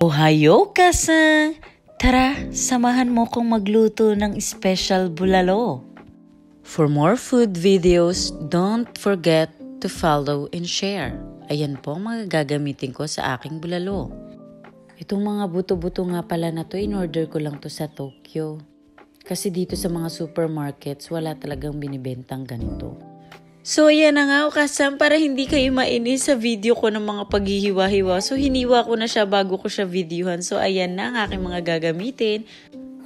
Ohayo ka-san! Tara, samahan mo kong magluto ng special bulalo. For more food videos, don't forget to follow and share. Ayan po ang mga gagamitin ko sa aking bulalo. Itong mga buto-buto nga pala na to, in-order ko lang to sa Tokyo. Kasi dito sa mga supermarkets, wala talagang binibentang ganito. So ayan na nga kasan, para hindi kayo mainis sa video ko ng mga paghihiwa-hiwa. So hiniwa ko na siya bago ko siya videohan. So ayan na ang aking mga gagamitin.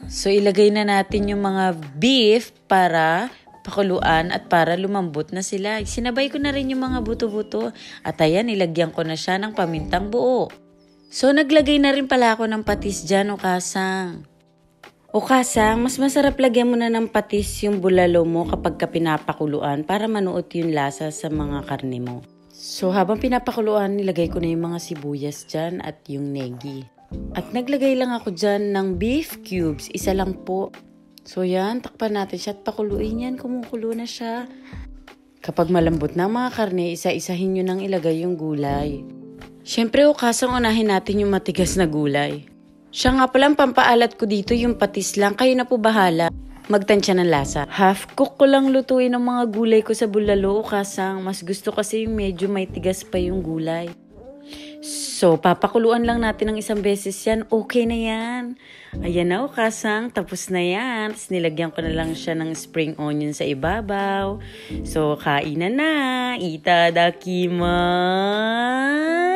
So ilagay na natin yung mga beef para pakuluan at para lumambot na sila. Sinabay ko na rin yung mga buto-buto. At ayan, ilagyan ko na siya ng pamintang buo. So naglagay na rin pala ako ng patis dyan o kasang. O kasang, mas masarap lagyan mo na ng patis yung bulalo mo kapag ka pinapakuluan para manuot yung lasa sa mga karne mo. So habang pinapakuluan, nilagay ko na yung mga sibuyas dyan at yung negi. At naglagay lang ako dyan ng beef cubes, isa lang po. So yan, takpan natin siya at pakuluin yan, kumukulo na siya. Kapag malambot na mga karne, isa-isahin nyo nang ilagay yung gulay. Siyempre o kasang, unahin natin yung matigas na gulay. Siya nga palang pampaalat ko dito yung patis lang. Kayo na po bahala. Magtansya ng lasa. Half cook ko lang lutuin ang mga gulay ko sa bulalo o kasang. Mas gusto kasi yung medyo may tigas pa yung gulay. So, papakuluan lang natin ng isang beses yan. Okay na yan. Ayan na o kasang. Tapos na yan. Tapos nilagyan ko na lang siya ng spring onion sa ibabaw. So, kainan na. Itadakimasu!